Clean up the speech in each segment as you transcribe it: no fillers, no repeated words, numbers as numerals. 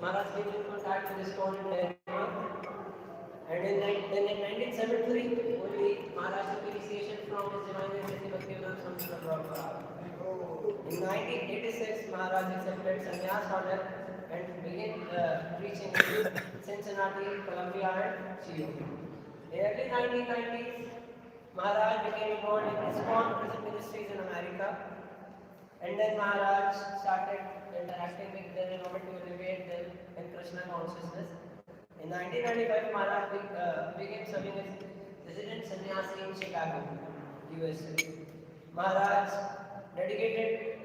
Maharaj came in contact with ISKCON in Delhi. And in 1973, only Maharaj took initiation from His Divine Majesty Bhaktivedanta Swami Lord Brahmā. In 1986, Maharaj accepted sannyas order and began preaching in Cincinnati, Columbia, and Chile. In the early 1990s, Maharaj became involved in ISKCON prison ministries in America. And then Maharaj started interacting with them in order to elevate them in Krishna consciousness. In 1995, Maharaj began serving as resident sannyasi in Chicago, USA. Maharaj dedicated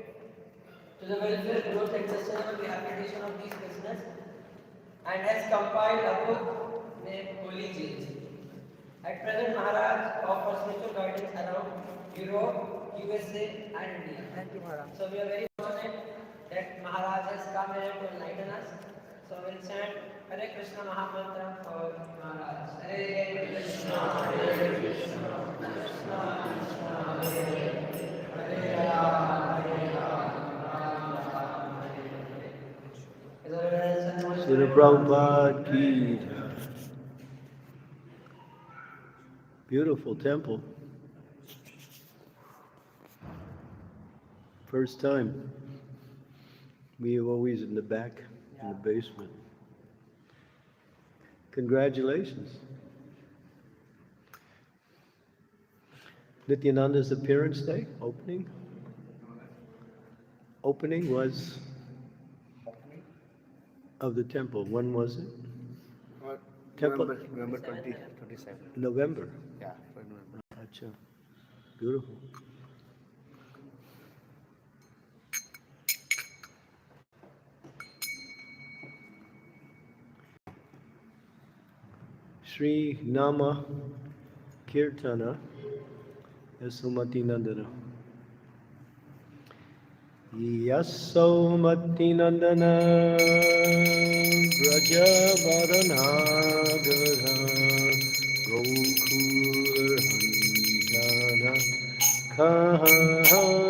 to the welfare, growth and sustainable rehabilitation of these prisoners and has compiled a book named Holy Jails. At present, Maharaj offers spiritual guidance around Europe, USA and India. Thank you, Maharaj. So we are very fortunate that Maharaj has come here to enlighten us. So we'll chant Hare Krishna Mahamantra for Maharaj. Hare Krishna, Hare Krishna, Krishna Krishna, Hare Hare, Hare Rama, Hare Rama, Rama Rama, Hare Hare. Srila Prabhupada ki jai. Beautiful temple. First time. We are always in the back, in the basement. Congratulations. Nityananda's appearance day, opening. Opening was of the temple. When was it? Temple. November 27. November. Yeah, November. Acha. Beautiful. Sri Nama Kirtana Yasomati Nandana. Yasomati Nandana Braja Varanagara Gokula Handana Kahana.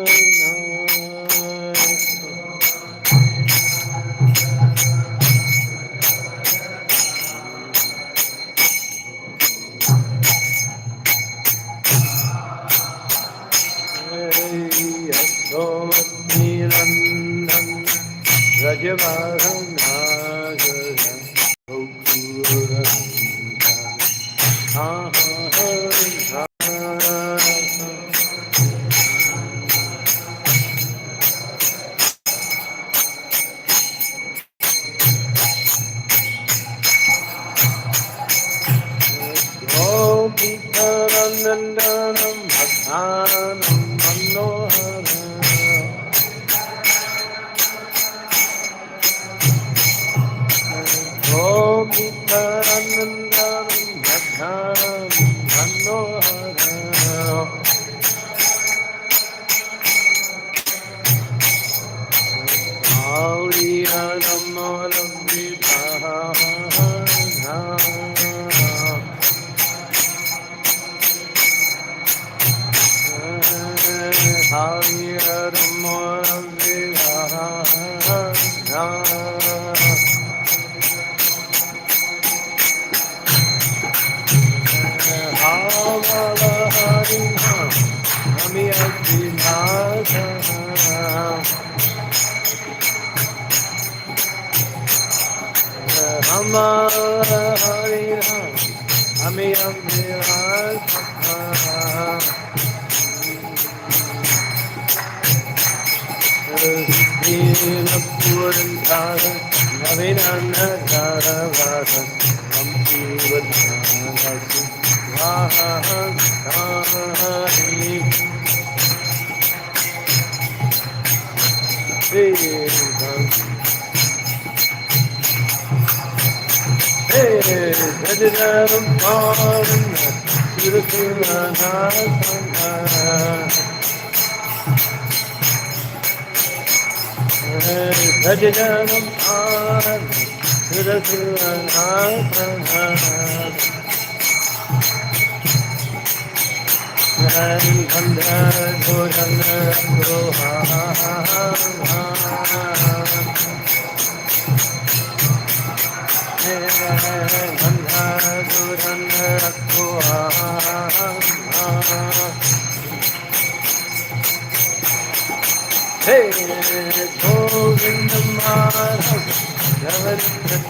Hey, Govinda Maharaj, Govinda Maharaj,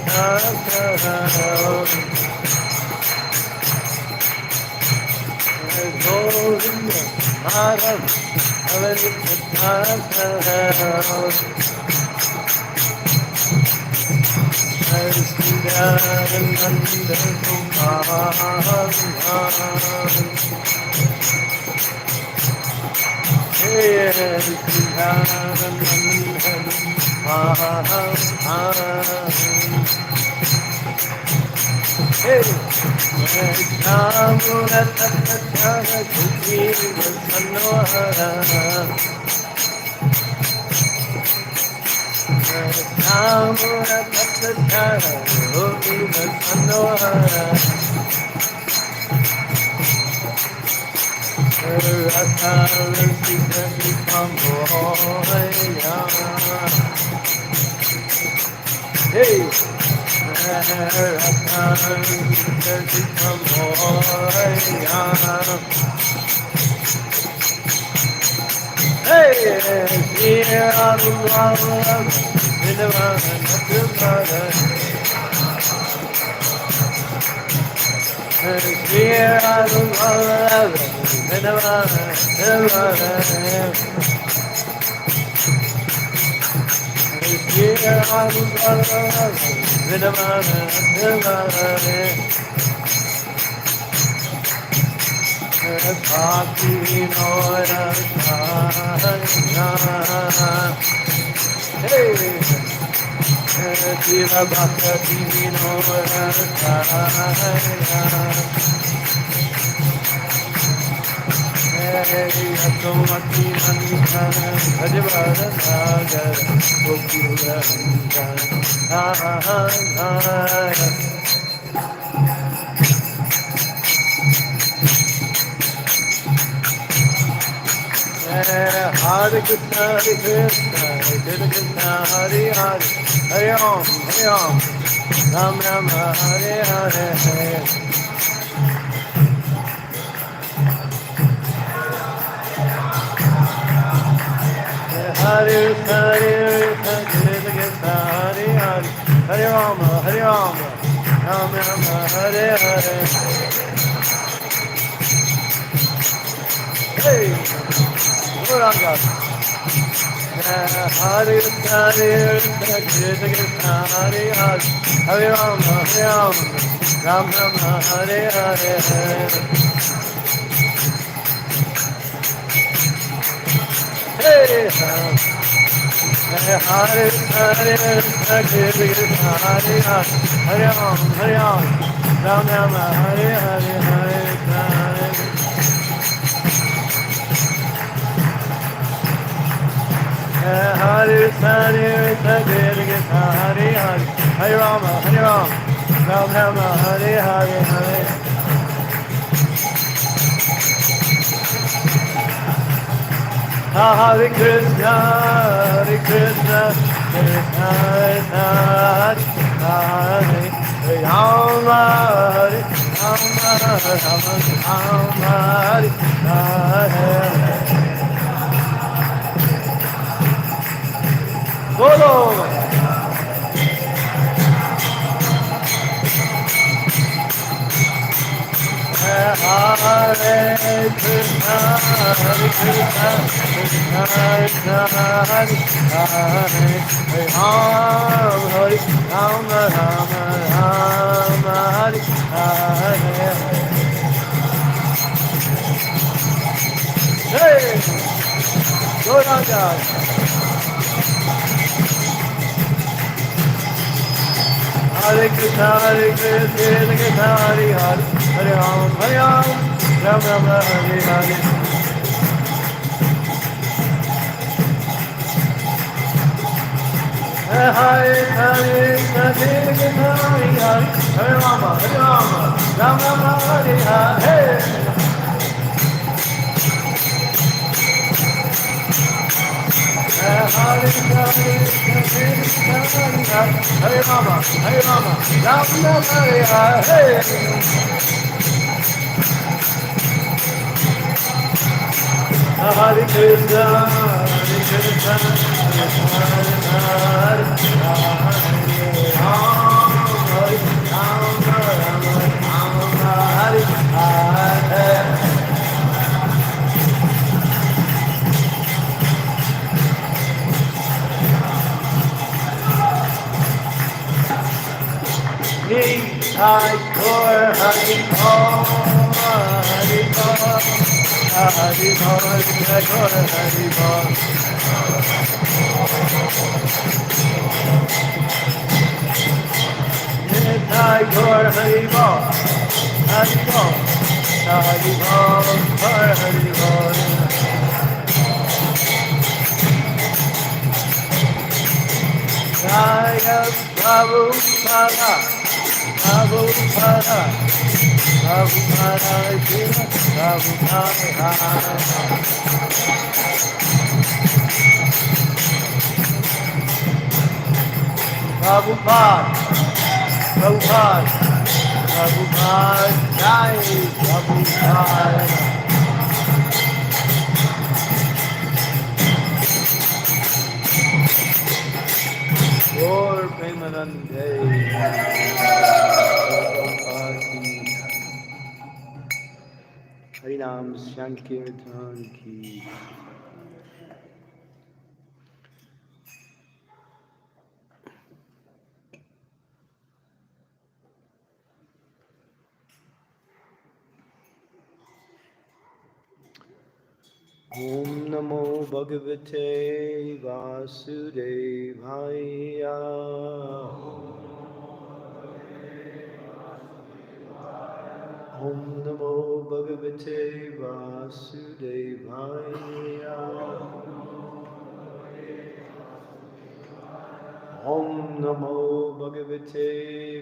Hare Krishna, Krishna Krishna, Hare Hare, Hare Ram, Ram Ram, Hare Hare, Hare. Hare Krishna, Krishna Krishna, Hare Hare, Hare Ram, Ram Ram, Hare Hare. Hey, Gauranga. Hare Krishna, Krishna Krishna, Hare Hare, Hare Ram, Ram Ram, Hare Hare. Hey, Hare Krishna, Krishna Krishna, Hare Hare, Hare Ram, Ram Ram, Hare Hare, Hare Krishna. Hare Krishna, Krishna Hare Hare, Hare Ram, Ram Ram, Hare Hare, Hare. Hare Krishna, Krishna Krishna, Hare Ram, Hare Ram, Hare. Bolo! Hare Krishna, Krishna Krishna, Hare Hare, Hare Ram, Ram Ram, Hare Hare. Hey! Go down, guys! Hare Krishna, Krishna Hare Hare, Hare Ram, Ram Ram, Hare Hare. Hare Krishna, Krishna Hare Hare, Hare Ram, Ram Ram, Hare Hare. Hare Rama, Rama Hare Hare. Hare Krishna, Krishna Hare Nitai Gaur Hari Bol, Hari Bol, Hari Bol, Nitai Gaur Hari Bol. Nitai Gaur Hari Bol, Hari Bol, Hari Bol, Hari Bol. Jaya Prabhupada, Prabhupada, Prabhupada, Śrīla Prabhupada. Prabhupada, Prabhupada, Prabhupada, Jai Prabhupada. Lord Brahmā. Harinam Sankirtan ki. Om Namo Bhagavate Vasudevaya. Om Namo Bhagavate Vasudevaya. Om Namo Bhagavate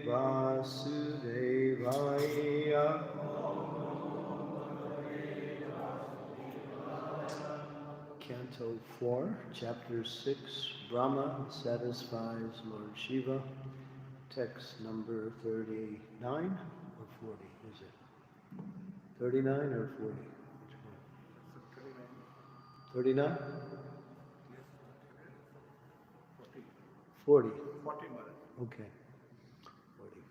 Vasudevaya. Canto 4, Chapter 6, Brahma satisfies Lord Śiva. Text number 39 or 40, is it? 39 or 40? 39? 40. 40. Okay. 40.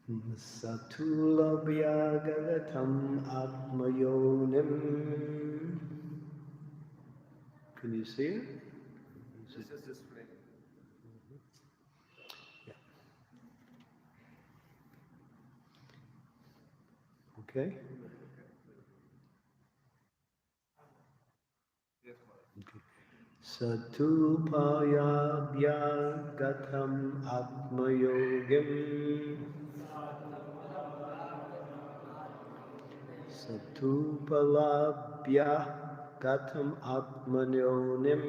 Tūpalabhyāgatam ātma-yoniṁ. Can you see it? This is display. Yeah. Okay. Tūpalabhyāgatam ātma-yoniṁ. Tūpalabhyāgatam ātma-yoniṁ.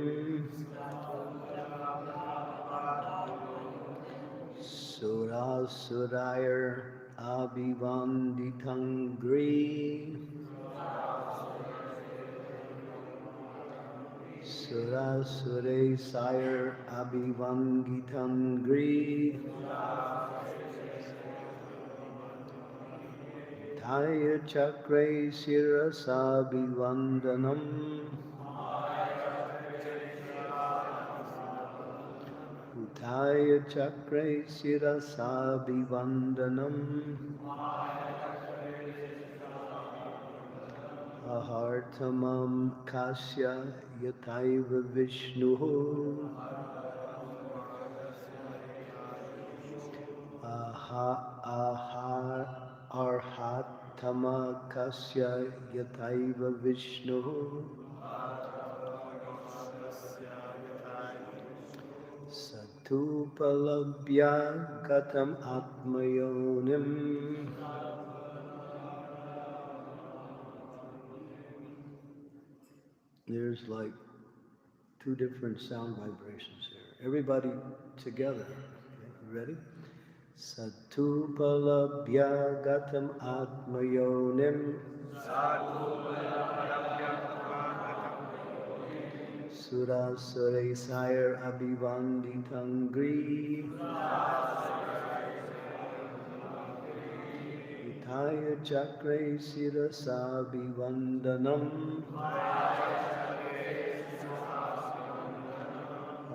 Surāsureśair abhivanditāṅghriḥ. Surāsureśair abhivanditāṅghriḥ. Utthāya cakre śirasābhivandanam. Utthāya cakre śirasābhivandanam. Arhattamaḥ kasya yathaiva viṣṇuḥ. Arhattamaḥ kasya yathaiva viṣṇuḥ. Tūpalabhyāgatam ātma-yoniṁ. There's like two different sound vibrations here. Everybody together. Okay, you ready? Tūpalabhyāgatam ātma-yoniṁ. surāsureśair abhivanditāṅghriḥ utthāya cakre śirasābhivandanam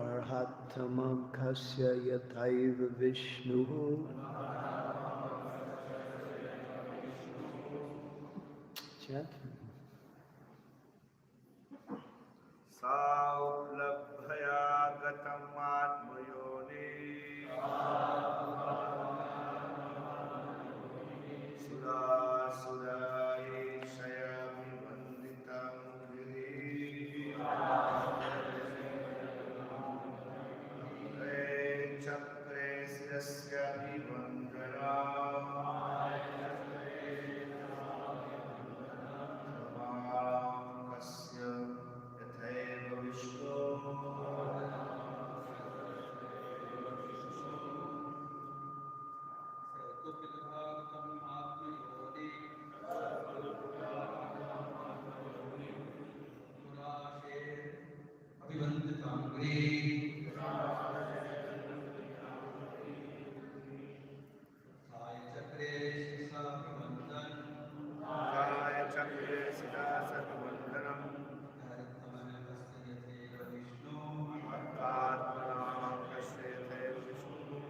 arhattamaḥ kasya yathaiva viṣṇuḥ. Chant. tūpalabhyāgatam ātma-yoniṁ surāsureśair abhivanditāṅghriḥ cakre śirasābhivandanam kasya yathaiva viṣṇuḥ cakre śirasābhivandanam arhattamaḥ kasya yathaiva viṣṇuḥ.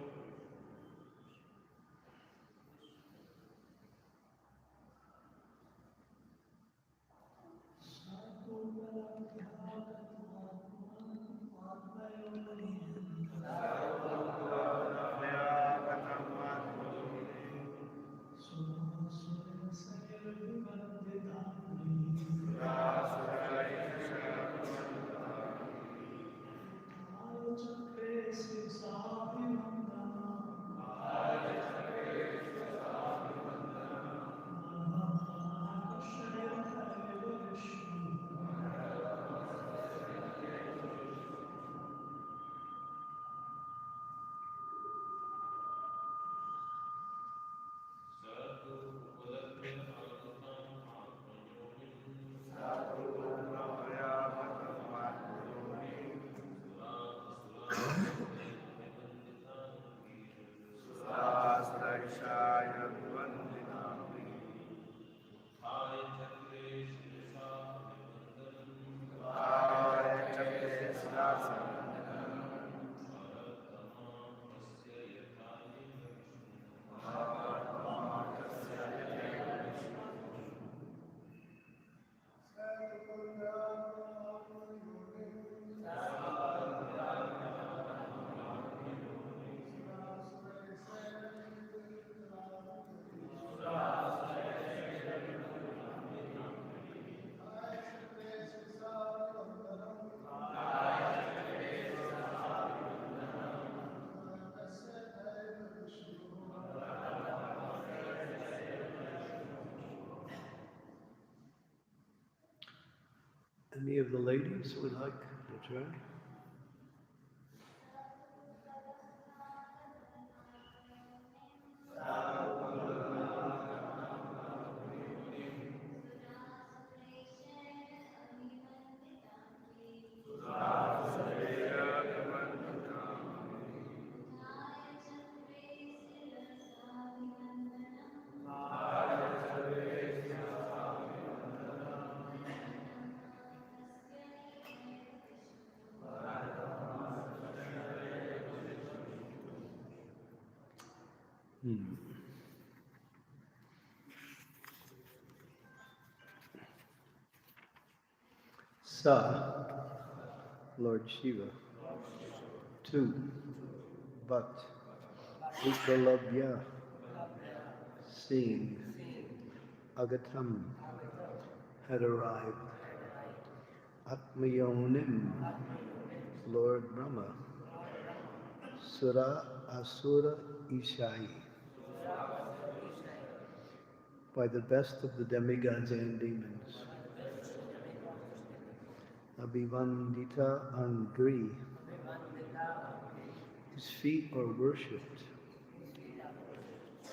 Any of the ladies would like to try? Sa, Lord Śiva. 2. But, tūpalabhyāgatam, seeing, agatam, had arrived. ātma-yoniṁ, Lord Brahmā, surāsureśair, by the best of the demigods and demons. abhivanditāṅghriḥ, his feet are worshipped.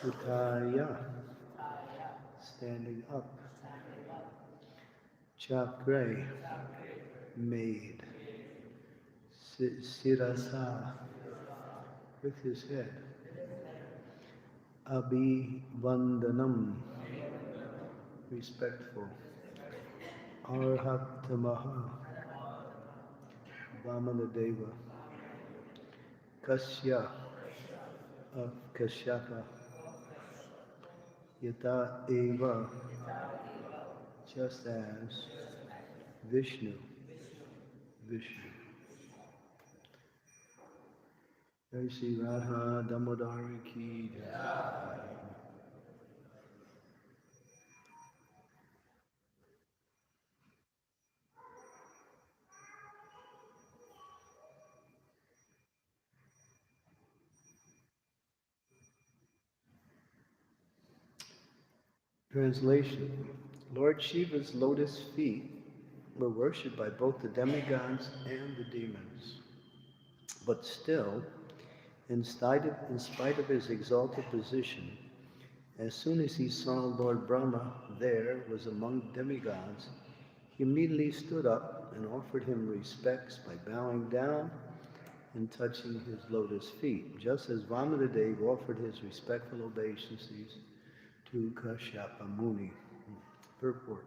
Utthāya, standing up. Cakre, made. Sirasa, with his head. Abhivandanam, respectful. Arhattamaḥ, Vāmanadeva. Kasya, of Kaśyapa. Yathaiva, just as Viṣṇu. Jai Shri Radha Damodari Ki Jai. Translation. Lord Shiva's lotus feet were worshipped by both the demigods and the demons. But still, in spite of his exalted position, as soon as he saw Lord Brahmā there was among demigods, he immediately stood up and offered him respects by bowing down and touching his lotus feet, just as Vāmanadeva offered his respectful obeisances to Kaśyapa Muni. Purport.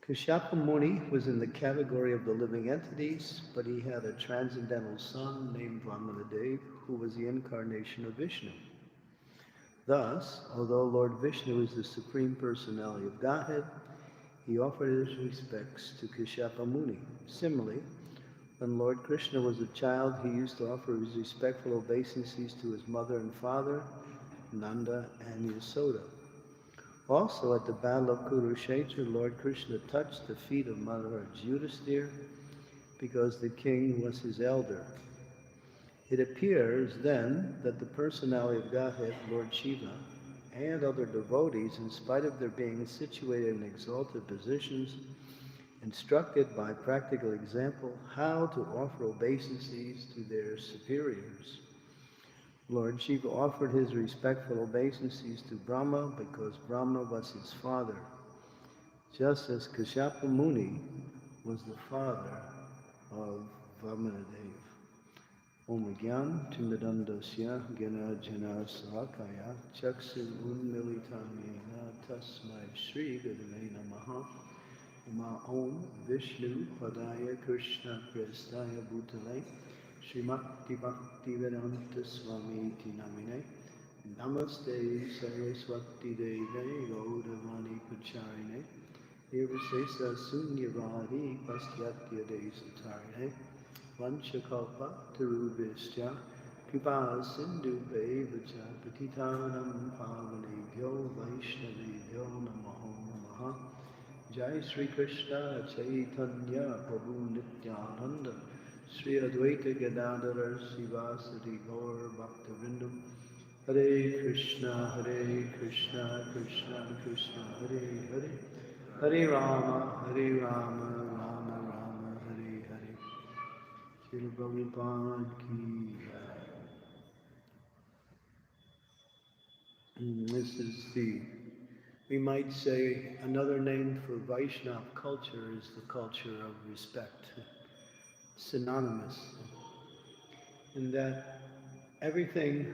Kaśyapa Muni was in the category of the living entities, but he had a transcendental son named Vāmanadeva, who was the incarnation of Viṣṇu. Thus, although Lord Viṣṇu is the Supreme Personality of Godhead, he offered his respects to Kaśyapa Muni. Similarly, when Lord Kṛṣṇa was a child, he used to offer his respectful obeisances to his mother and father, Nanda and Yaśodā. Also, at the Battle of Kurukṣetra, Lord Kṛṣṇa touched the feet of Mahārāja Yudhiṣṭhira because the king was his elder. It appears then that the personality of Godhead, Lord Śiva, and other devotees, in spite of their being situated in exalted positions, instructed by practical example how to offer obeisances to their superiors. Lord Śiva offered his respectful obeisances to Brahma because Brahma was his father, just as Kaśyapa Muni was the father of Vāmanadeva. Om Gyan Timidandasya Gena Jana Sahakaya Chaksu Unmilitam Yena Tasmai Shri Gurave Namaha Ma Om Viṣṇu Padaya Kṛṣṇa Prestaya Bhutale Srimati Bhaktivedanta Swami Tinamine Namaste Saraswati Deve Gaudavani Pacharine Nirvisesa Sunyavadi Pastyatya Desatarine Vanchakalpa Tarubhishya Kripa Sindhu Bevacha Patitanam Pavanebhyo Vaishnavebhyo Namaho Namaha Jai Sri Krishna Chaitanya Prabhu Nityananda Sri Advaita Gadadhara Sivasati Gaur Bhaktivinoda Hare Krishna Krishna Krishna Hare Hare Hare Rama Rama Rama Hare Hare. Srila Prabhupada ki jai. This is we might say, another name for Vaishnava culture is the culture of respect. Synonymous. In that everything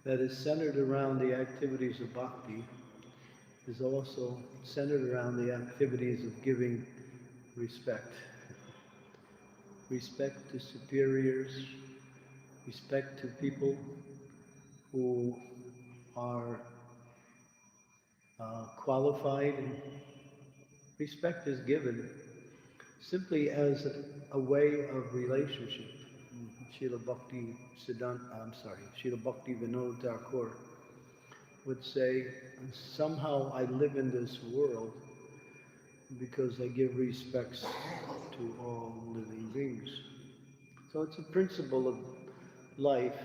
that is centered around the activities of bhakti is also centered around the activities of giving respect. Respect to superiors, respect to people who are qualified, and respect is given simply as a way of relationship. Srila Bhakti Vinod Thakur would say, somehow I live in this world because I give respects to all living beings. So it's a principle of life.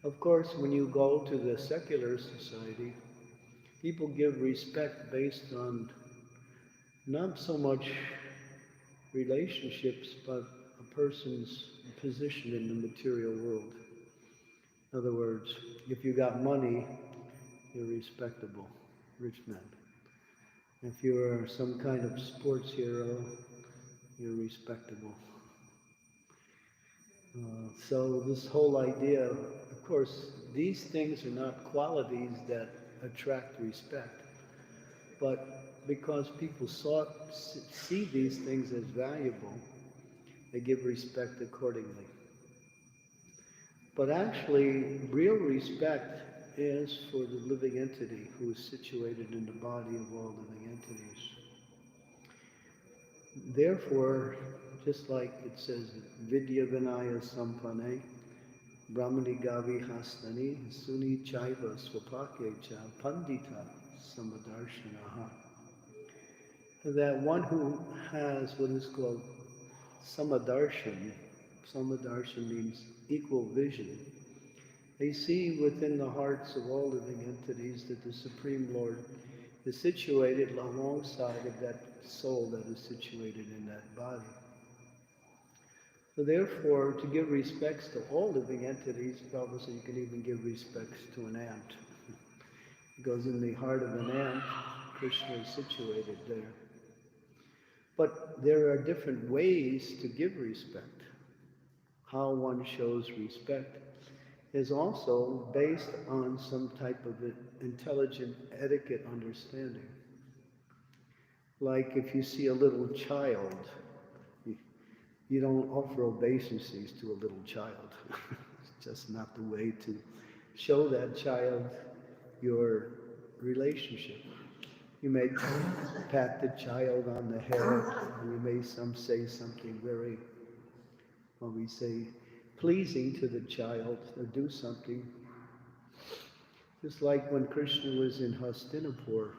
Of course, when you go to the secular society, people give respect based on not so much relationships, but a person's position in the material world. In other words, if you got money, you're respectable, rich man. If you're some kind of sports hero, you're respectable. So this whole idea, of course, these things are not qualities that attract respect, but because people see these things as valuable, they give respect accordingly. But actually, real respect is for the living entity who is situated in the body of all living entities. Therefore, just like it says, Vidya Vinaya Sampane, Brahmani Gavi Hastani, Suni Chaiva Swapakecha, Pandita Samadarshanaha. That one who has what is called Samadarshan means equal vision. They see within the hearts of all living entities that the Supreme Lord is situated alongside of that soul that is situated in that body. So therefore, to give respects to all living entities, Prabhupada said you can even give respects to an ant. Because in the heart of an ant, Krishna is situated there. But there are different ways to give respect. How one shows respect is also based on some type of intelligent etiquette understanding. Like if you see a little child, you don't offer obeisances to a little child. It's just not the way to show that child your relationship. You may pat the child on the head, and you may say something very, we say, pleasing to the child, or do something. Just like when Krishna was in Hastinapur,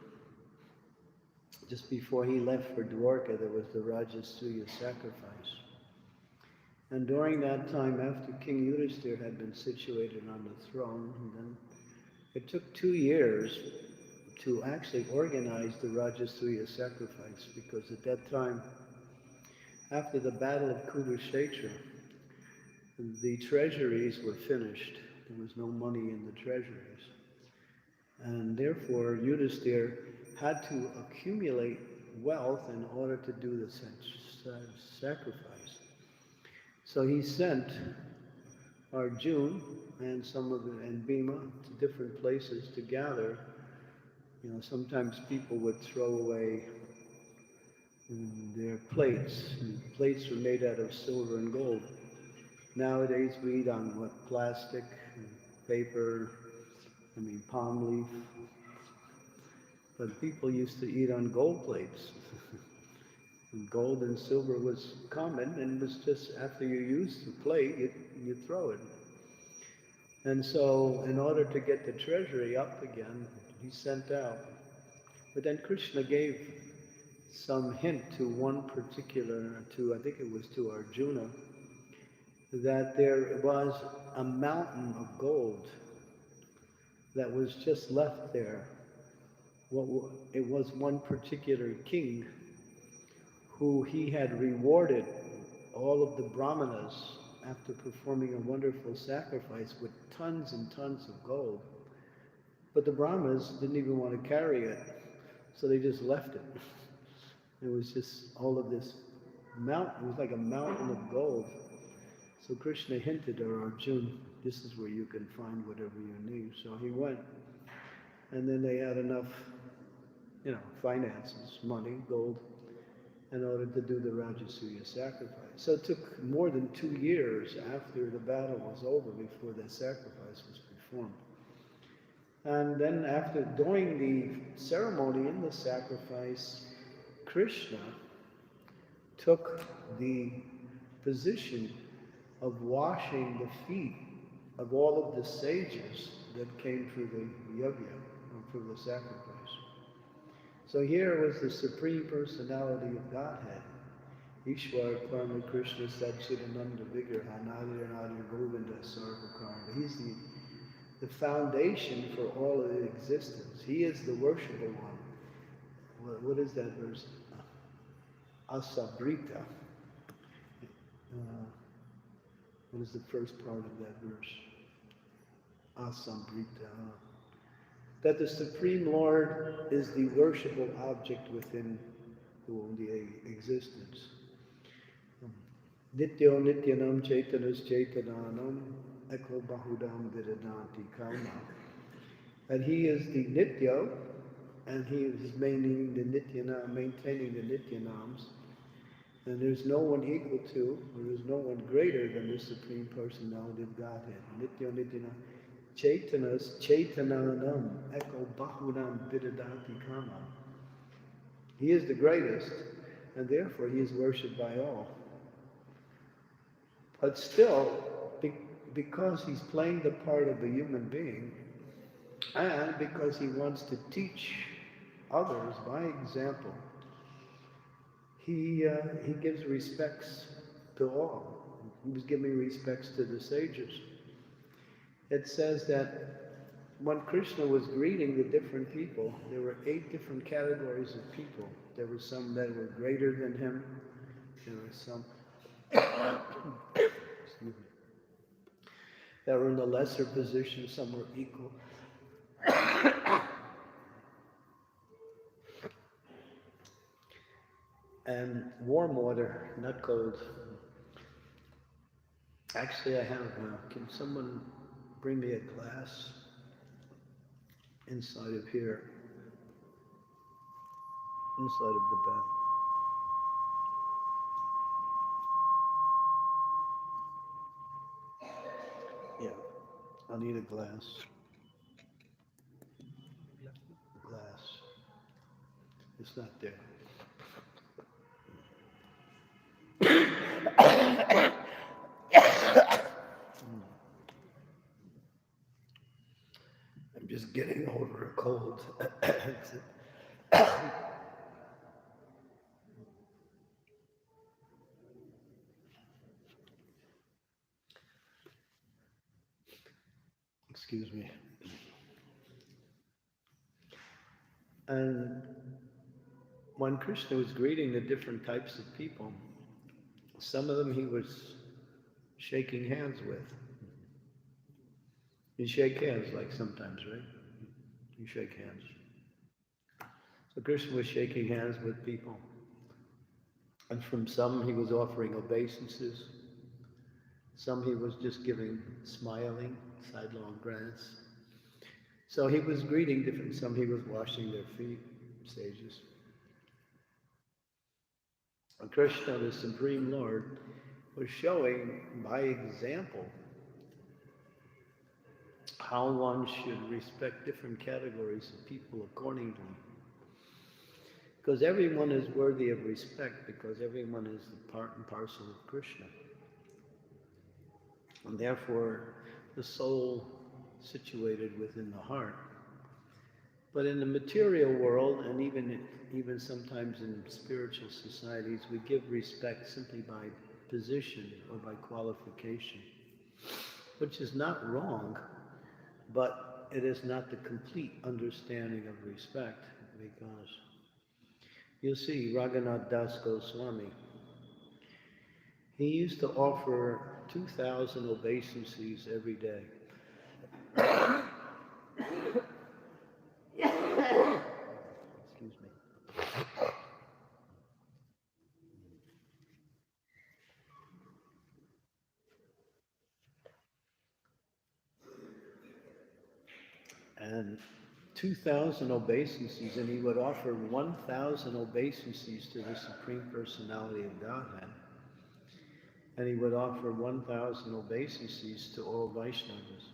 just before he left for Dwarka, there was the Rajasuya sacrifice. And during that time, after King Yudhiṣṭhira had been situated on the throne, and then it took 2 years to actually organize the Rajasuya sacrifice, because at that time, after the Battle of Kurukṣetra, the treasuries were finished. There was no money in the treasuries. And therefore, Yudhiṣṭhira had to accumulate wealth in order to do the sacrifice. So he sent Arjuna and and Bhima to different places to gather. You know, sometimes people would throw away their plates. And plates were made out of silver and gold. Nowadays we eat on plastic, and paper, palm leaf. But people used to eat on gold plates. And gold and silver was common, and it was just after you used the plate, you throw it. And so in order to get the treasury up again, he sent out. But then Krishna gave some hint to one particular, I think it was to Arjuna, that there was a mountain of gold that was just left there. It was one particular king who he had rewarded all of the brahmanas after performing a wonderful sacrifice with tons and tons of gold. But the brahmanas didn't even want to carry it, so they just left it. It was just all of this mountain. It was like a mountain of gold. So Krishna hinted to Arjuna, this is where you can find whatever you need. So he went, and then they had enough, finances, money, gold, in order to do the Rajasuya sacrifice. So it took more than 2 years after the battle was over before the sacrifice was performed. And then during the ceremony in the sacrifice, Krishna took the position of washing the feet of all of the sages that came through the yajna, or through the sacrifice. So here was the Supreme Personality of Godhead, Ishvara Parama Krishna Satchidananda Vigraha Nadir Nadir Govinda Sarvakarma. He's the foundation for all of existence. He is the worshipable one. What is that verse? Asabrita. What is the first part of that verse? Asambrita. That the Supreme Lord is the worshipable object within the existence. Nityo nityanam chaitanas chaitananam eko bahudam vidadanti kama. And he is the Nitya, and he is maintaining the Nityanams. And there's no one equal to, or there's no one greater than the Supreme Personality of Godhead. Nityo Nityanam chaitanas chaitananam eko bahudam vidadanti kama. He is the greatest, and therefore he is worshipped by all. But still, because he's playing the part of a human being, and because he wants to teach others by example, he gives respects to all. He was giving respects to the sages. It says that when Krishna was greeting the different people, there were 8 different categories of people. There were some that were greater than him. There were some excuse me, that were in a lesser position. Some were equal. And warm water, not cold. Actually, I have, can someone bring me a glass inside of here, inside of the bath? Yeah, I need a glass. Glass. It's not there. I'm just getting over a cold. Excuse me. And when Krishna was greeting the different types of people, some of them he was shaking hands with. You shake hands like sometimes, right? You shake hands. So Krishna was shaking hands with people. And from some he was offering obeisances. Some he was just giving smiling, sidelong glance. So he was greeting different, some he was washing their feet, sages. And Krishna, the Supreme Lord, was showing by example how one should respect different categories of people accordingly. Because everyone is worthy of respect, because everyone is the part and parcel of Krishna. And therefore, the soul situated within the heart. But in the material world, and even sometimes in spiritual societies, we give respect simply by position or by qualification, which is not wrong, but it is not the complete understanding of respect, because you'll see Raghunath Das Goswami, he used to offer 2,000 obeisances every day. Excuse me. And 2,000 obeisances, and he would offer 1,000 obeisances to the Supreme Personality of Godhead. And he would offer 1,000 obeisances to all Vaishnavas.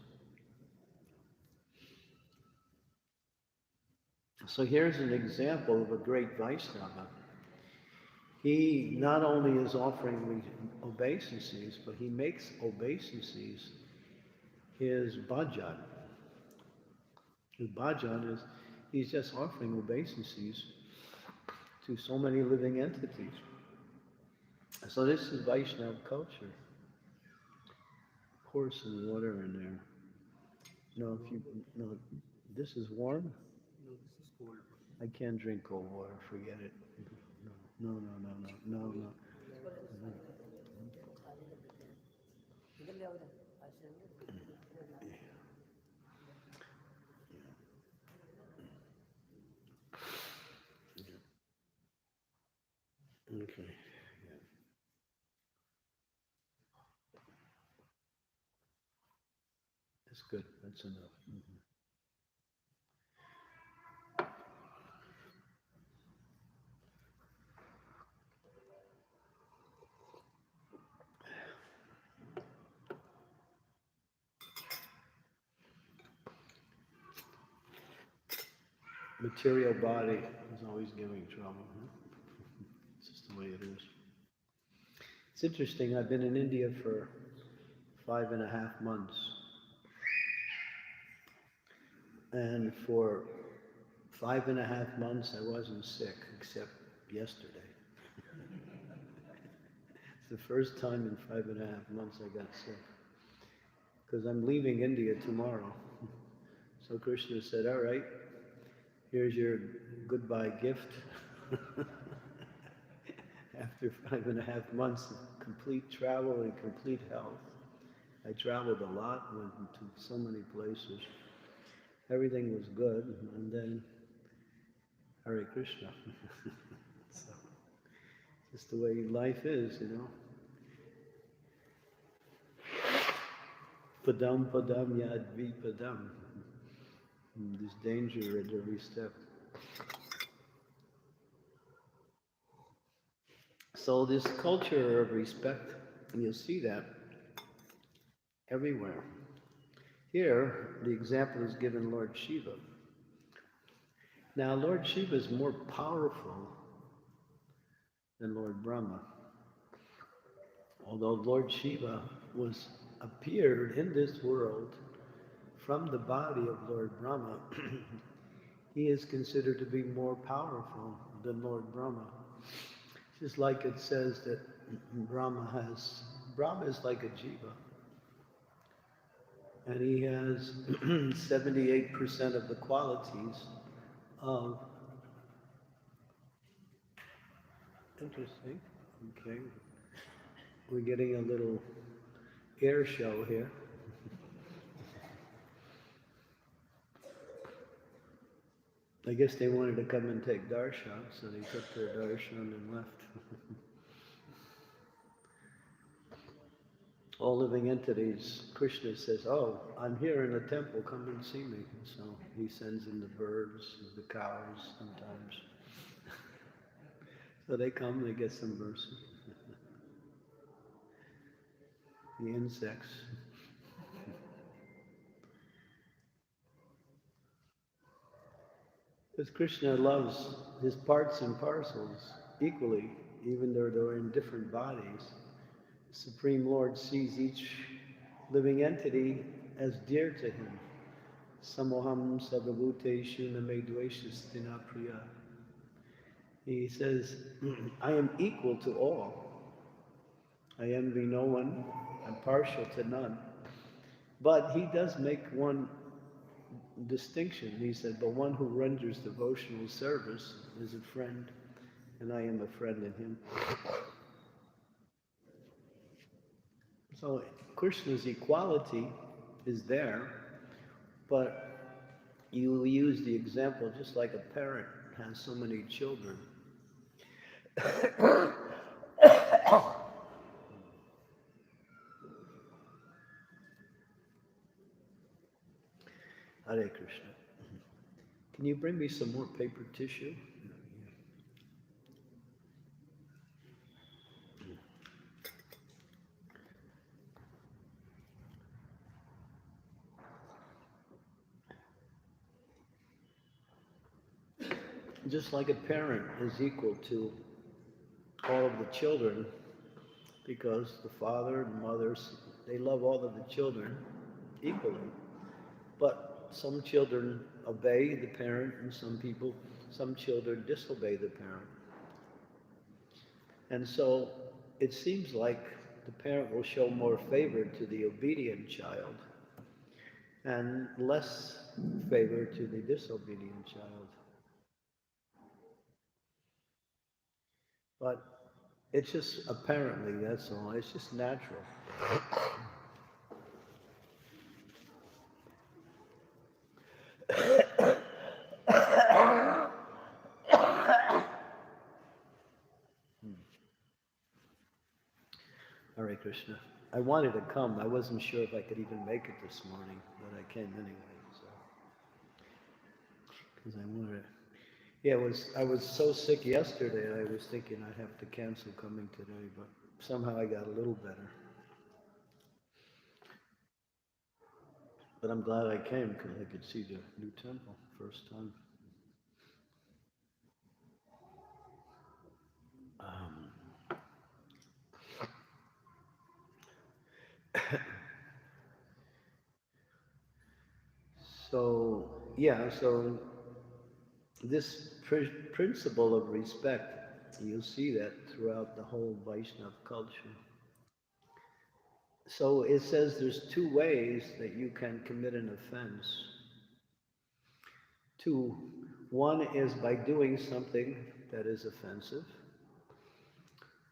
So here's an example of a great Vaishnava. He not only is offering obeisances, but he makes obeisances his bhajan. His bhajan is, he's just offering obeisances to so many living entities. So this is Vaishnava culture. Pour some water in there. No, this is warm? No, this is cold. I can't drink cold water, forget it. No. Okay. That's good. That's enough. Mhm. Material body is always giving trouble. Huh? It's just the way it is. It's interesting. I've been in India for 5.5 months. And for 5.5 months, I wasn't sick, except yesterday. It's the first time in 5.5 months I got sick. Because I'm leaving India tomorrow. So Krishna said, all right, here's your goodbye gift. After 5.5 months of complete travel and complete health, I traveled a lot, went to so many places. Everything was good, and then Hare Krishna. So, just the way life is, you know. Padam padam yadvi padam. There's danger at every step. So this culture of respect, and you'll see that everywhere. Here, the example is given Lord Śiva. Now, Lord Śiva is more powerful than Lord Brahmā. Although Lord Śiva appeared in this world from the body of Lord Brahmā, he is considered to be more powerful than Lord Brahmā. Just like it says that Brahma is like a jiva. And he has 78% of the qualities of, interesting, okay. We're getting a little air show here. I guess they wanted to come and take darshan, so they took their darshan and left. All living entities, Krishna says, oh, I'm here in the temple, come and see me. And so he sends in the birds, the cows sometimes. So they come, they get some mercy. The insects. Because Krishna loves his parts and parcels equally, even though they're in different bodies. The Supreme Lord sees each living entity as dear to him. Samoham sarvabhuteshu name dveshastina priya. He says, I am equal to all. I envy no one. I'm partial to none. But he does make one distinction. He said, the one who renders devotional service is a friend, and I am a friend in him. So Krishna's equality is there, but you use the example just like a parent has so many children. Hare Krishna. Can you bring me some more paper tissue? Just like a parent is equal to all of the children, because the father and mothers, they love all of the children equally. But some children obey the parent, and some children disobey the parent. And so it seems like the parent will show more favor to the obedient child and less favor to the disobedient child. But it's just apparently, that's all. It's just natural. Hare Krishna. I wanted to come. I wasn't sure if I could even make it this morning, but I came anyway. So, because I wanted to. Yeah, I was so sick yesterday. I was thinking I'd have to cancel coming today, but somehow I got a little better. But I'm glad I came because I could see the new temple first time. So, yeah, so this principle of respect, you'll see that throughout the whole Vaishnava culture. So it says there's two ways that you can commit an offense. Two. One is by doing something that is offensive.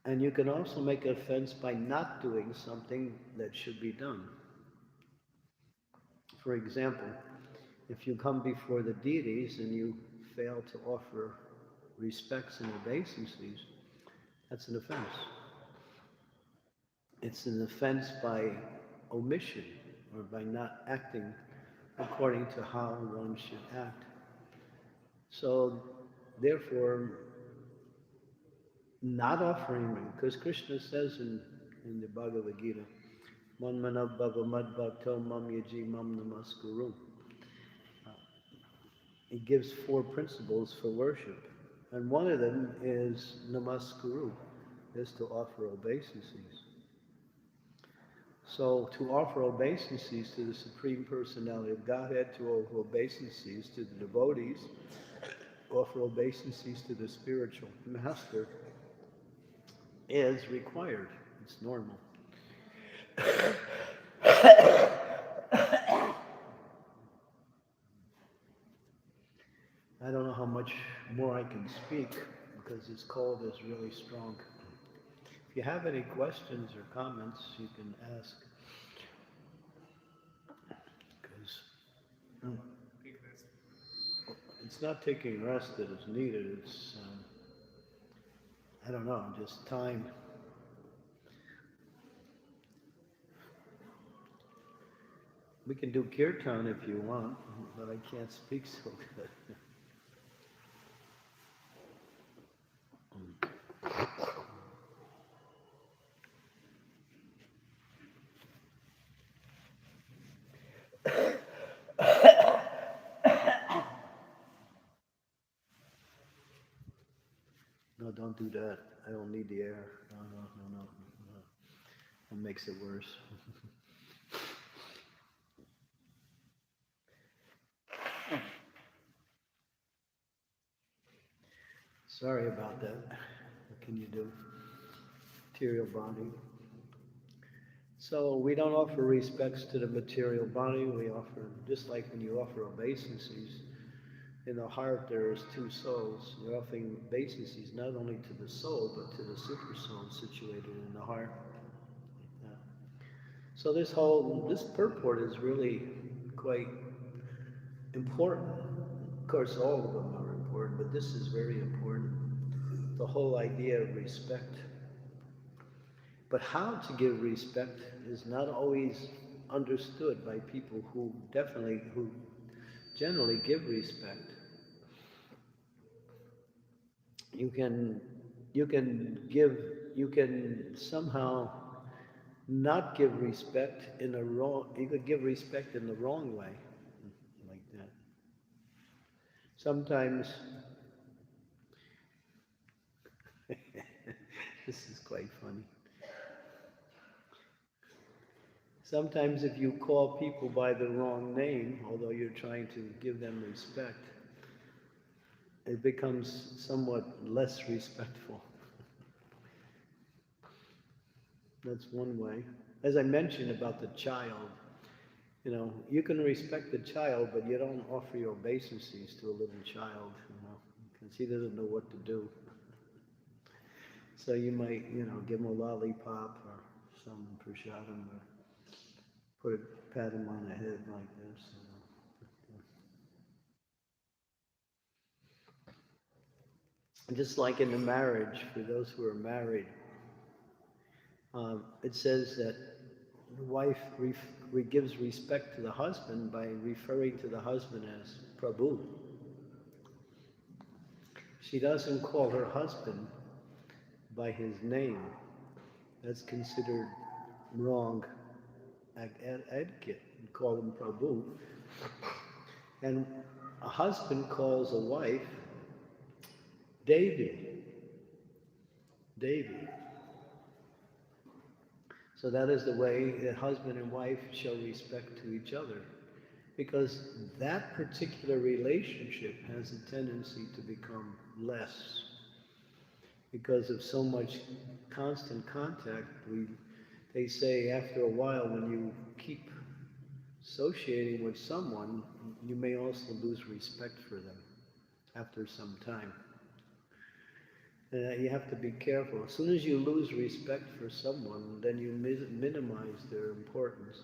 And you can also make an offense by not doing something that should be done. For example, if you come before the deities and you fail to offer respects and obeisances, that's an offense. It's an offense by omission or by not acting according to how one should act. So, therefore, not offering, because Krishna says in the Bhagavad Gita, Manmana bhava madbhakto mam yaji mam namaskuru. He gives 4 principles for worship. And one of them is namaskuru, is to offer obeisances. So to offer obeisances to the Supreme Personality of Godhead, to offer obeisances to the devotees, offer obeisances to the spiritual master is required. It's normal. I don't know how much more I can speak because this cold is really strong. If you have any questions or comments, you can ask. Because it's not taking rest that is needed. It's, I don't know, just time. We can do kirtan if you want, but I can't speak so good. No, don't do that. I don't need the air. No. That makes it worse. Sorry about that. What can you do? Material body. So we don't offer respects to the material body. We offer, just like when you offer obeisances, in the heart there is 2 souls. You're offering obeisances not only to the soul, but to the super soul situated in the heart. Yeah. So this purport is really quite important. Of course, all of them are important, but this is very important. The whole idea of respect. But how to give respect is not always understood by people who generally give respect. You can somehow not give respect in a wrong, you could give respect in the wrong way, like that. Sometimes, this is quite funny. Sometimes if you call people by the wrong name, although you're trying to give them respect, it becomes somewhat less respectful. That's one way. As I mentioned about the child, you can respect the child, but you don't offer your obeisances to a little child, because he doesn't know what to do. So you might, give him a lollipop or some prasadam, or pat him on the head like this. Just like in the marriage, for those who are married, it says that the wife gives respect to the husband by referring to the husband as Prabhu. She doesn't call her husband by his name. That's considered wrong etiquette. You call him Prabhu. And a husband calls a wife Devi. Devi. So that is the way that husband and wife show respect to each other. Because that particular relationship has a tendency to become less. Because of so much constant contact, they say after a while when you keep associating with someone, you may also lose respect for them after some time. You have to be careful. As soon as you lose respect for someone, then you minimize their importance,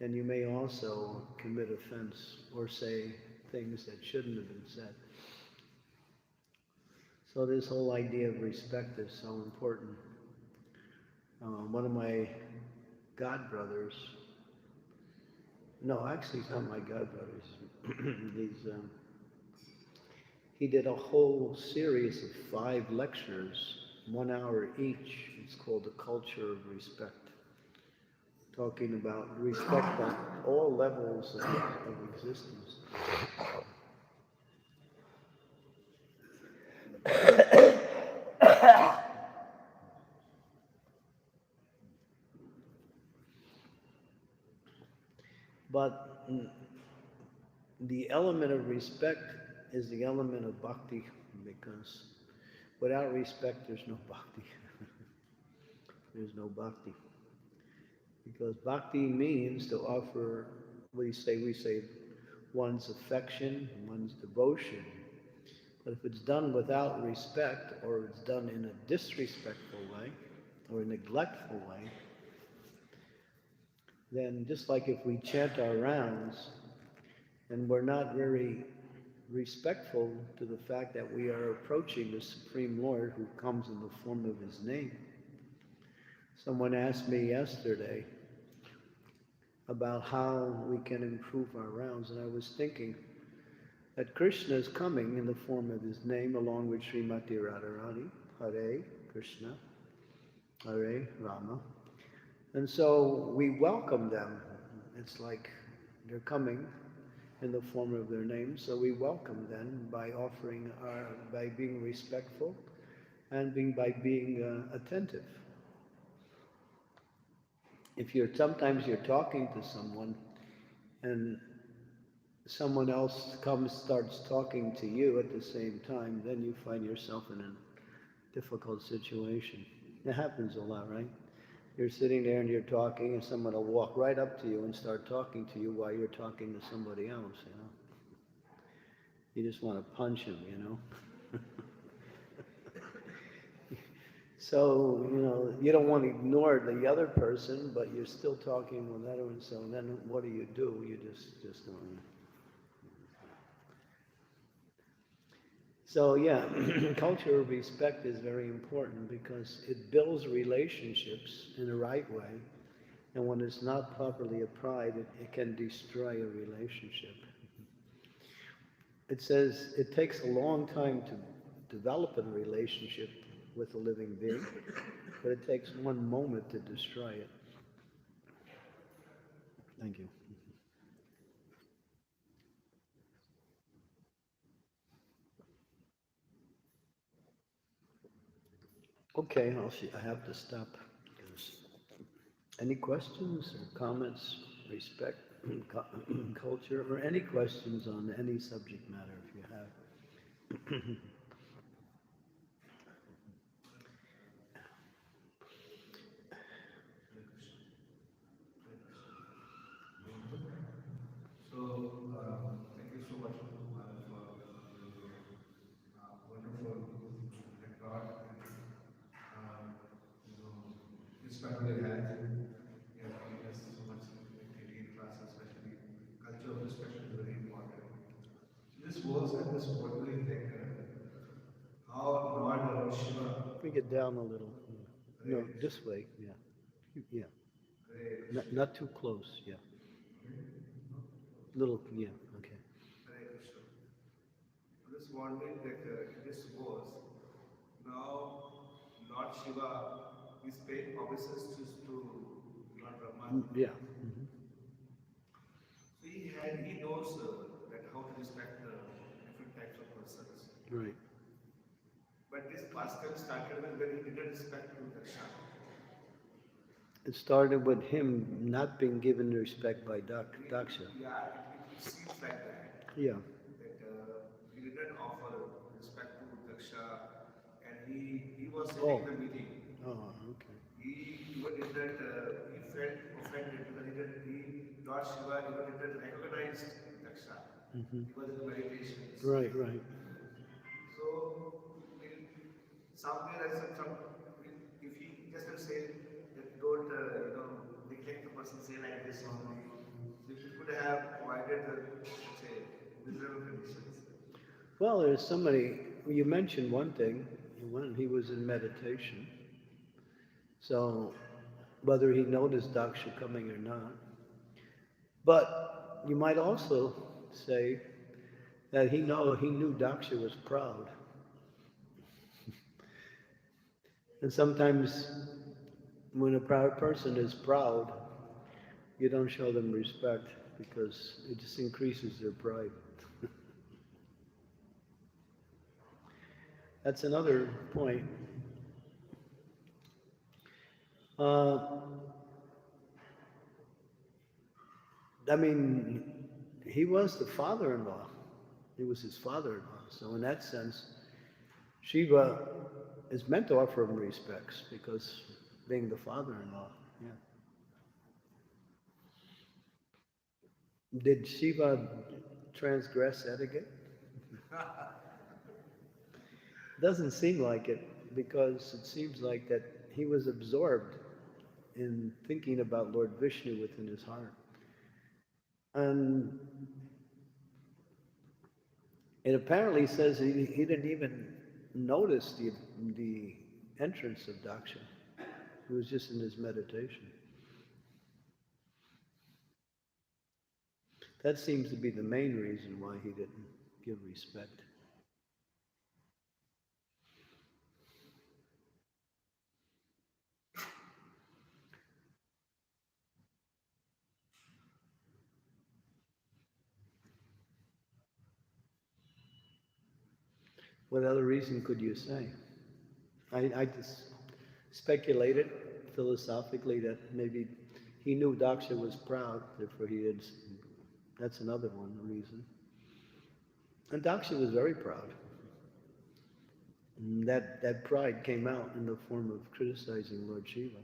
and you may also commit offense or say things that shouldn't have been said. So this whole idea of respect is so important. One of my godbrothers, no, actually it's not my godbrothers, he did a whole series of 5 lectures, 1 hour each. It's called The Culture of Respect, talking about respect on all levels of existence. But the element of respect is the element of bhakti, because without respect there's no bhakti. There's no bhakti. Because bhakti means to offer, we say one's affection, one's devotion. But if it's done without respect, or it's done in a disrespectful way, or a neglectful way, then just like if we chant our rounds and we're not very respectful to the fact that we are approaching the Supreme Lord who comes in the form of his name. Someone asked me yesterday about how we can improve our rounds, and I was thinking that Krishna is coming in the form of his name along with Srimati Radharani, Hare Krishna, Hare Rama. And so we welcome them. It's like they're coming in the form of their name, so we welcome them by by being respectful and by being attentive. If sometimes you're talking to someone and someone else starts talking to you at the same time, then you find yourself in a difficult situation. It happens a lot, right? You're sitting there and you're talking, and someone will walk right up to you and start talking to you while you're talking to somebody else, you know. You just want to punch him, you know. So, you know, you don't want to ignore the other person, but you're still talking with that one, so then what do? You just don't. So yeah, culture of respect is very important because it builds relationships in the right way, and when it's not properly applied, it can destroy a relationship. It says it takes a long time to develop a relationship with a living being, but it takes one moment to destroy it. Thank you. Okay, I have to stop. Any questions or comments, respect, culture, or any questions on any subject matter if you have? Thank you so much, Maharaj, for your wonderful record and this particular has given us so much activity in class, especially culture of respect is very important. This verse and this particular thing, how Lord Shiva, Bring it down a little. No, this way, yeah. Yeah. Not too close, yeah. Little, yeah, okay. Hare Krishna. I'm just wondering that in this verse, now Lord Shiva is paying obeisances to Lord Brahmā. Yeah. So he knows that how to respect different types of persons. Right. But this pastime started when he didn't respect to Daksha. It started with him not being given respect by Daksha. Yeah, it seems like that. Yeah. That he didn't offer respect to Daksha, and he was sitting in the meeting. Oh, okay. He even didn't, he felt offended because Lord Shiva even didn't recognize Daksha. He was in meditation. Right, right. So, somewhere as if he just say that don't, neglect the person, say like this only, so if he could have avoided the, say, miserable conditions. Well, there's somebody, you mentioned one thing, when he was in meditation. So, whether he noticed Daksha coming or not. But you might also say that he knew Daksha was proud. And sometimes when a proud person is proud, you don't show them respect because it just increases their pride. That's another point. I mean, he was the father-in-law. He was his father-in-law. So in that sense, Shiva is meant to offer him respects because being the father-in-law. Yeah. Did Shiva transgress etiquette? Doesn't seem like it, because it seems like that he was absorbed in thinking about Lord Viṣṇu within his heart. And it apparently says he didn't even notice the entrance of Daksha. He was just in his meditation. That seems to be the main reason why he didn't give respect. What other reason could you say? I just speculated philosophically that maybe he knew Daksha was proud, therefore he did. That's another one reason. And Daksha was very proud. And that pride came out in the form of criticizing Lord Shiva.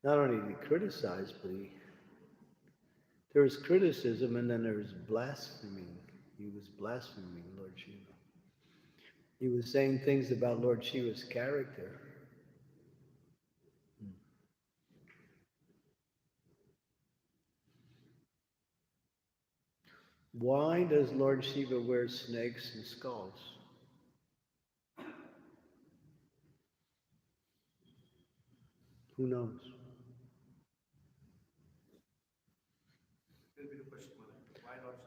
Not only did he criticize, but there was criticism and then there was blaspheming. He was blaspheming Lord Shiva. He was saying things about Lord Shiva's character. Why does Lord Shiva wear snakes and skulls? Who knows?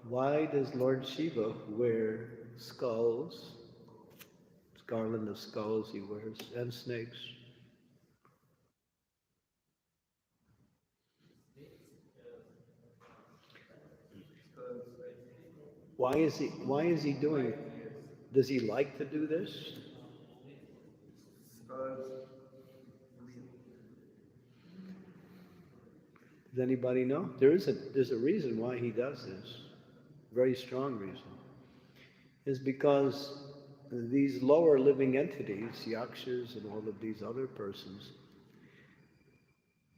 Why does Lord Shiva wear skulls, garland of skulls he wears, and snakes? Why is he doing it? Does he like to do this? Does anybody know? There's a reason why he does this. Very strong reason. Is because these lower living entities, yakshas and all of these other persons,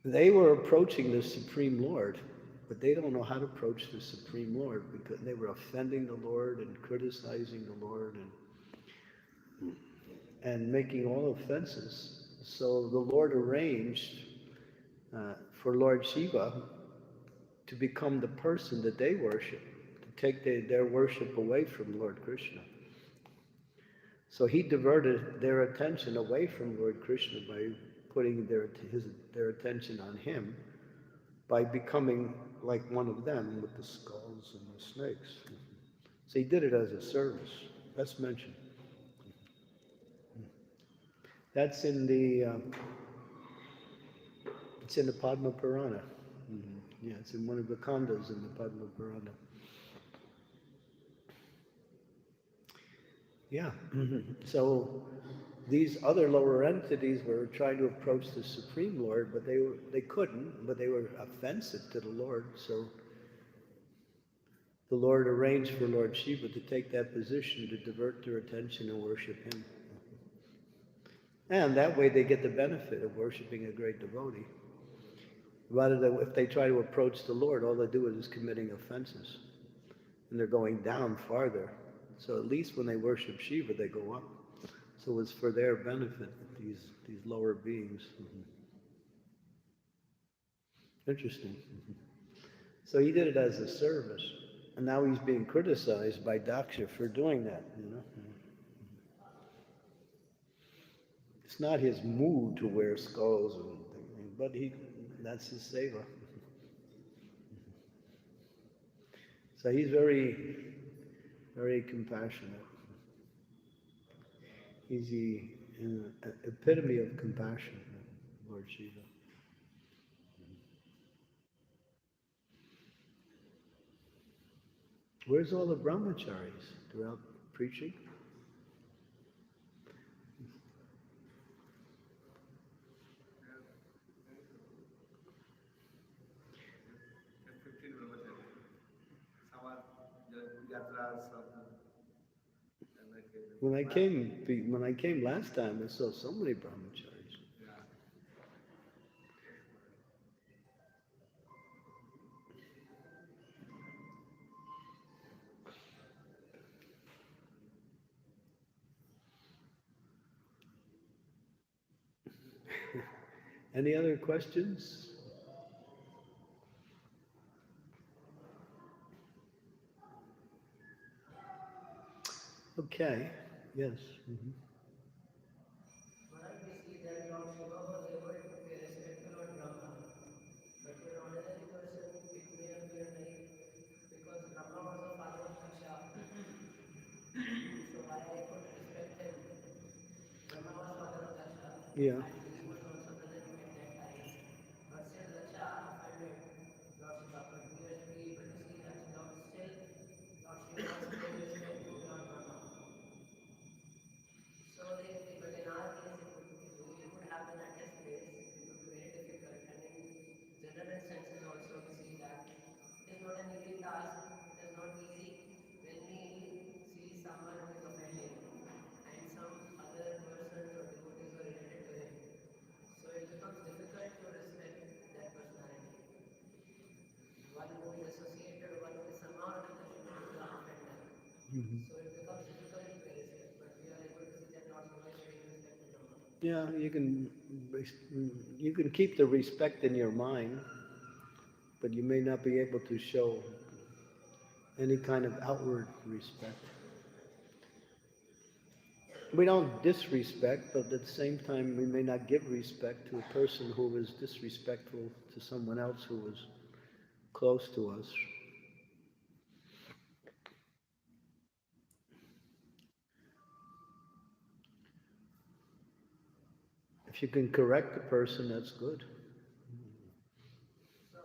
they were approaching the Supreme Lord, but they don't know how to approach the Supreme Lord because they were offending the Lord and criticizing the Lord and making all offenses. So the Lord arranged for Lord Shiva to become the person that they worship, the take their worship away from Lord Kṛṣṇa. So he diverted their attention away from Lord Kṛṣṇa by putting their attention on him, by becoming like one of them with the skulls and the snakes. So he did it as a service. That's mentioned. That's in the it's in the Padma Purana. Yeah, it's in one of the kandas in the Padma Purana. Yeah. So these other lower entities were trying to approach the Supreme Lord, but they couldn't, but they were offensive to the Lord. So the Lord arranged for Lord Śiva to take that position to divert their attention and worship him. And that way they get the benefit of worshiping a great devotee. Rather than if they try to approach the Lord, all they do is committing offenses. And they're going down farther. So at least when they worship Śiva, they go up. So it's for their benefit, these lower beings. Interesting. So he did it as a service. And now he's being criticized by Daksha for doing that, you know. It's not his mood to wear skulls, but that's his seva. So he's very, very compassionate. He's the epitome of compassion, Lord Śiva. Where's all the brahmacharis throughout preaching? When I came last time, I saw so many brahmacharis. Any other questions? Okay. Yes. Mm-hmm. Maharaj, we see that Lord Shiva was able to pay respect to Lord Brahma, but to an ordinary person, it may appear like because Brahma was the father of Kaśyapa, so why I could respect him? Brahma was father of Kaśyapa, Yeah. and he was also present at that time. But still, Daksha offended Lord Shiva, but we are able to see that Lord Shiva was paying respect to Lord Brahma. So, but in our case, if we could have the at his place, it would be very difficult. And in general instances also, we see that it is not an easy task, it is not easy when we see someone who is offending and some other persons or devotees are related to him. So it becomes difficult to respect that personality. One who is associated, one who is somehow or another should not offend them. Mm-hmm. So it becomes difficult to pay respect, but we are able to see that Lord Shiva is paying respect to Brahma. Yeah, you can keep the respect in your mind, but you may not be able to show any kind of outward respect. We don't disrespect, but at the same time, we may not give respect to a person who was disrespectful to someone else who was close to us. If you can correct the person, that's good. So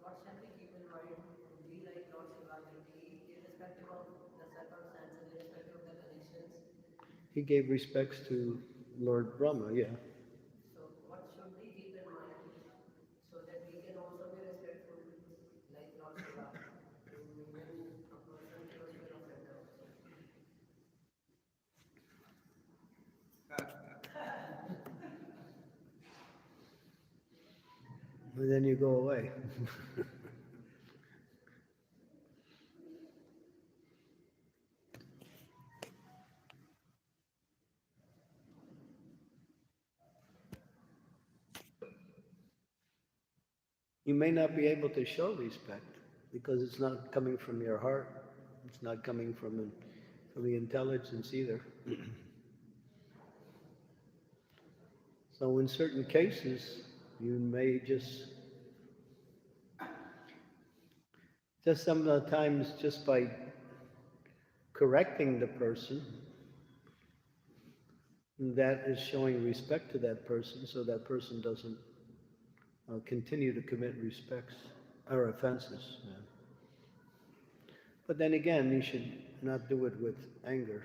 what shall we keep in mind to be like Lord Shiva, like irrespective of the circumstances, irrespective of the conditions? He gave respects to Lord Brahmā, yeah. So what should we keep in mind so that we can also be respectful like Lord Shiva to even a person close to an offender also? And then you go away. You may not be able to show respect. because it's not coming from your heart. It's not coming from the intelligence either. So in certain cases, you may just sometimes just by correcting the person, that is showing respect to that person, so that person doesn't continue to commit respects or offenses. Yeah. But then again, you should not do it with anger.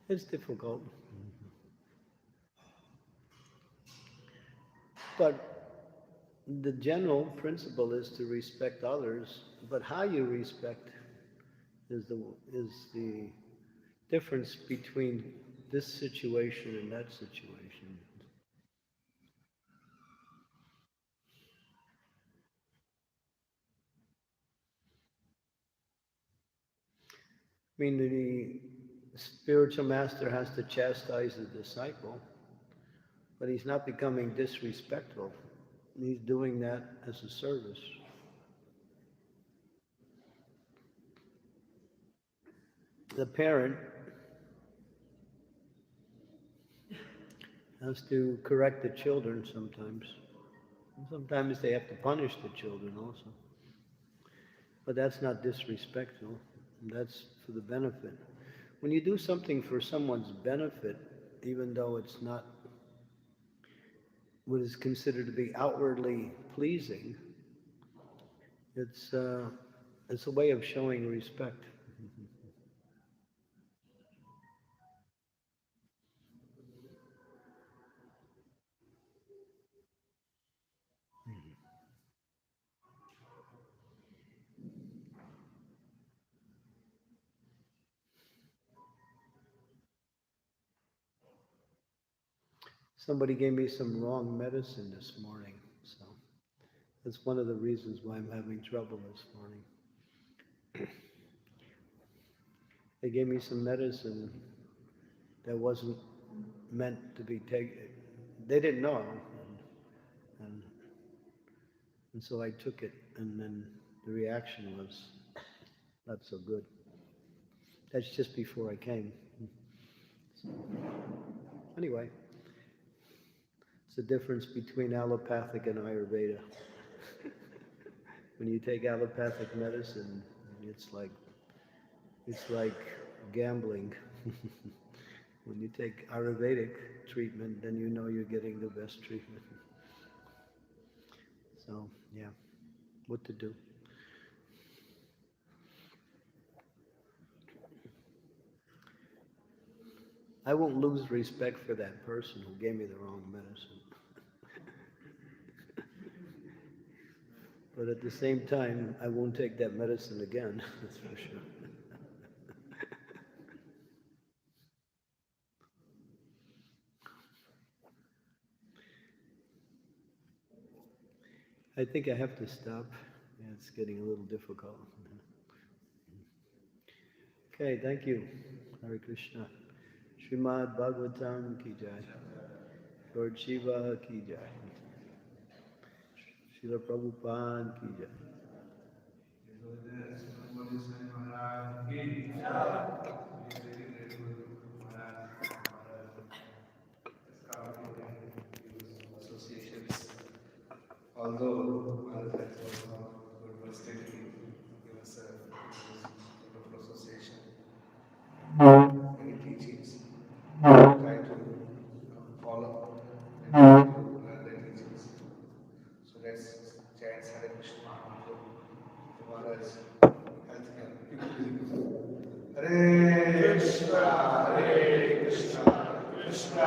It's difficult. But the general principle is to respect others, but how you respect is the difference between this situation and that situation. I mean, the spiritual master has to chastise the disciple, but he's not becoming disrespectful. He's doing that as a service. The parent has to correct the children sometimes. Sometimes they have to punish the children also. But that's not disrespectful. That's for the benefit. When you do something for someone's benefit, even though it's not what is considered to be outwardly pleasing, it's a way of showing respect. Somebody gave me some wrong medicine this morning, so that's one of the reasons why I'm having trouble this morning. They gave me some medicine that wasn't meant to be taken. They didn't know, and so I took it, and then the reaction was not so good. That's just before I came. So, anyway, it's the difference between allopathic and Ayurveda. When you take allopathic medicine, it's like gambling. When you take Ayurvedic treatment, then you know you're getting the best treatment. So, yeah, what to do? I won't lose respect for that person who gave me the wrong medicine. But at the same time, I won't take that medicine again, that's for sure. I think I have to stop. Yeah, it's getting a little difficult. Okay, thank you. Hare Krishna. Srimad Bhagavatam ki jai. Lord Śiva ki jai. Srila Prabhupada ki jai. Although Maharaj was not good, but still he gave us a beautiful association. Many teachings. Try to follow and try to learn the teachings. So let's chant Hare Krishna. Maharaj, Hare Krishna, Hare Krishna, Krishna